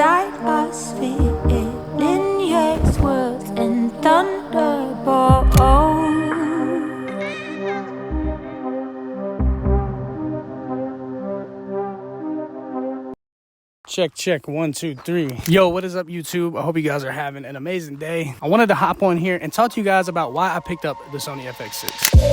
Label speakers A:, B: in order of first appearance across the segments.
A: inside us, feeling yes, words and thunderbolts.
B: Check 1 2 3. Yo, what is up, YouTube? I hope you guys are having an amazing day. I wanted to hop on here and talk to you guys about why I picked up the Sony FX6.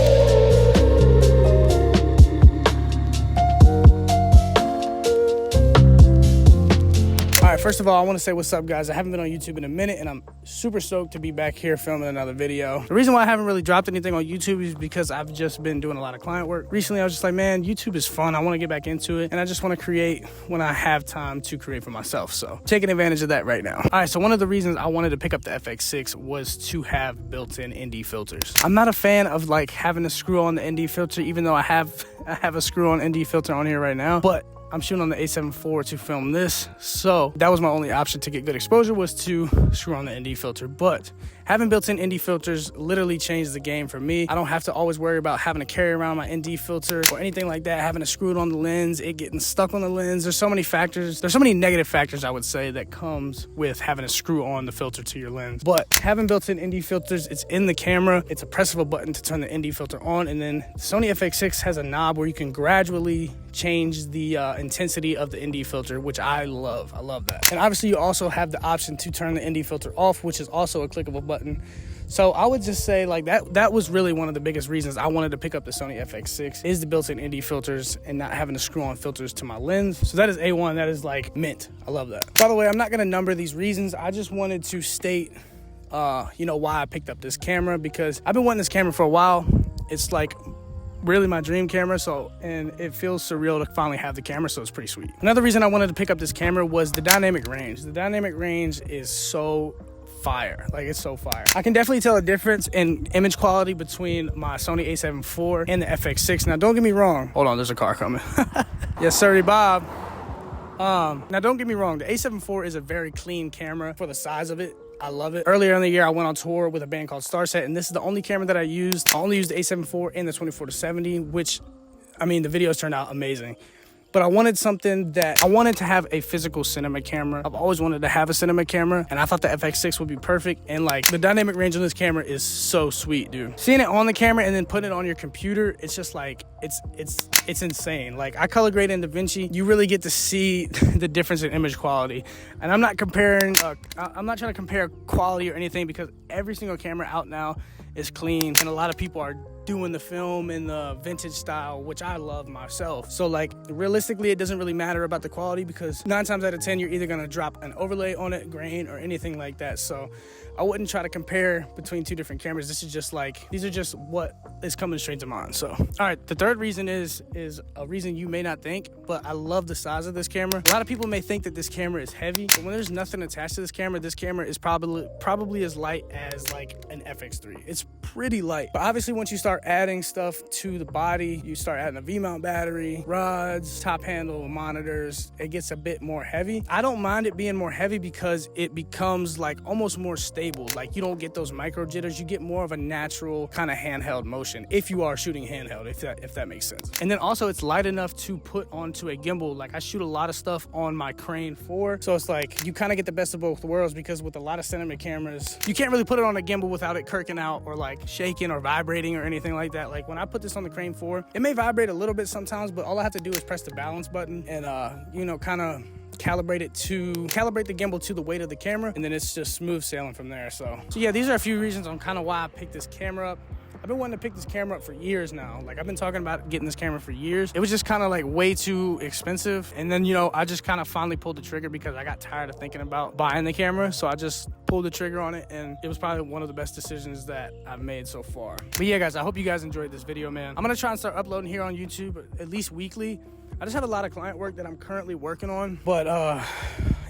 B: All right, first of all, I want to say what's up, guys. I haven't been on YouTube in a minute, and I'm super stoked to be back here filming another video. The reason why I haven't really dropped anything on YouTube is because I've just been doing a lot of client work. Recently, I was just like, man, YouTube is fun. I want to get back into it, and I just want to create when I have time to create for myself. So taking advantage of that right now. All right, so one of the reasons I wanted to pick up the FX6 was to have built-in ND filters. I'm not a fan of like having to screw on the ND filter, even though I have a screw-on ND filter on here right now, but I'm shooting on the A7 IV to film this, so that was my only option to get good exposure, was to screw on the ND filter. But having built-in ND filters literally changed the game for me. I don't have to always worry about having to carry around my ND filter or anything like that, having to screw it on the lens, it getting stuck on the lens. There's so many factors. There's so many negative factors, I would say, that comes with having to screw on the filter to your lens. But having built-in ND filters, it's in the camera. It's a press of a button to turn the ND filter on, and then the Sony FX6 has a knob where you can gradually change the intensity of the ND filter, which I love. I love that. And obviously you also have the option to turn the ND filter off, which is also a click of a button. So I would just say like that was really one of the biggest reasons I wanted to pick up the Sony FX6, is the built-in ND filters and not having to screw on filters to my lens. So that is A1. That is like mint. I love that. By the way, I'm not going to number these reasons. I just wanted to state you know, why I picked up this camera, because I've been wanting this camera for a while. It's like really my dream camera, so, and it feels surreal to finally have the camera, so it's pretty sweet. Another reason I wanted to pick up this camera was the dynamic range. The dynamic range is so fire. Like, it's so fire. I can definitely tell a difference in image quality between my Sony A7 IV and the FX6. Now, don't get me wrong. Hold on, there's a car coming. Yes, sir, Bob. Now, don't get me wrong. The A7 IV is a very clean camera for the size of it. I love it. Earlier in the year, I went on tour with a band called Starset, and this is the only camera that I used. I only used the A7 IV and the 24-70, which, I mean, the videos turned out amazing. But I wanted something that, I wanted to have a physical cinema camera. I've always wanted to have a cinema camera, and I thought the FX6 would be perfect. And like, the dynamic range on this camera is so sweet, dude. Seeing it on the camera and then putting it on your computer, it's just like, it's insane. Like, I color grade in DaVinci. You really get to see the difference in image quality. And I'm not comparing, I'm not trying to compare quality or anything, because every single camera out now is clean, and a lot of people are doing the film in the vintage style, which I love myself. So like, realistically, it doesn't really matter about the quality, because 9 times out of 10 you're either gonna drop an overlay on it, grain, or anything like that. So I wouldn't try to compare between two different cameras. This is just like, these are just what is coming straight to mind. So all right, the third reason is a reason you may not think, but I love the size of this camera. A lot of people may think that this camera is heavy, but when there's nothing attached to this camera is probably as light as like an FX3. It's pretty light. But obviously, once you start adding stuff to the body, you start adding a V-mount battery, rods, top handle, monitors, it gets a bit more heavy. I don't mind it being more heavy because it becomes like almost more stable. Like, you don't get those micro jitters. You get more of a natural kind of handheld motion if you are shooting handheld, if that makes sense. And then also, it's light enough to put onto a gimbal. Like, I shoot a lot of stuff on my Crane 4, so it's like you kind of get the best of both worlds, because with a lot of cinema cameras, you can't really put it on a gimbal without it kirking out or like shaking or vibrating or anything like that. Like, when I put this on the Crane 4, it may vibrate a little bit sometimes, but all I have to do is press the balance button and you know, kind of calibrate the gimbal to the weight of the camera, and then it's just smooth sailing from there. So yeah, these are a few reasons on kind of why I picked this camera up. I've been wanting to pick this camera up for years now. Like, I've been talking about getting this camera for years. It was just kind of like way too expensive. And then, you know, I just kind of finally pulled the trigger because I got tired of thinking about buying the camera. So I just pulled the trigger on it, and it was probably one of the best decisions that I've made so far. But yeah, guys, I hope you guys enjoyed this video, man. I'm going to try and start uploading here on YouTube at least weekly. I just have a lot of client work that I'm currently working on. But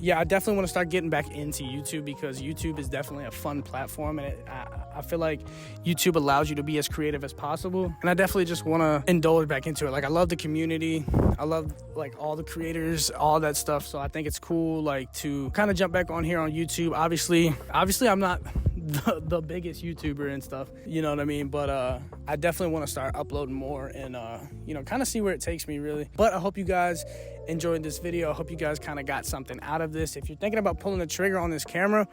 B: yeah, I definitely want to start getting back into YouTube, because YouTube is definitely a fun platform, and I feel like YouTube allows you to be as creative as possible, and I definitely just want to indulge back into it. Like, I love the community, I love like all the creators, all that stuff, so I think it's cool like to kind of jump back on here on YouTube. Obviously I'm not the biggest YouTuber and stuff, you know what I mean? But I definitely want to start uploading more and you know, kind of see where it takes me, really. But I hope you guys enjoyed this video. I hope you guys kind of got something out of this. If you're thinking about pulling the trigger on this camera,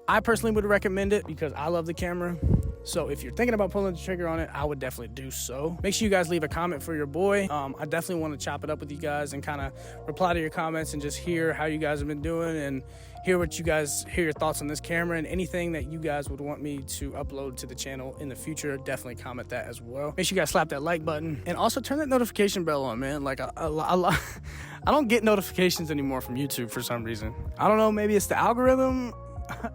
B: I personally would recommend it because I love the camera. So if you're thinking about pulling the trigger on it, I would definitely do so. Make sure you guys leave a comment for your boy. I definitely want to chop it up with you guys and kind of reply to your comments and just hear how you guys have been doing and hear your thoughts on this camera, and anything that you guys would want me to upload to the channel in the future. Definitely comment that as well. Make sure you guys slap that like button and also turn that notification bell on, man. Like I don't get notifications anymore from YouTube for some reason. I don't know, maybe it's the algorithm.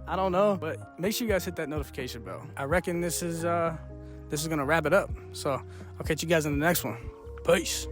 B: I don't know, but make sure you guys hit that notification bell. I reckon this is gonna wrap it up. So I'll catch you guys in the next one. Peace.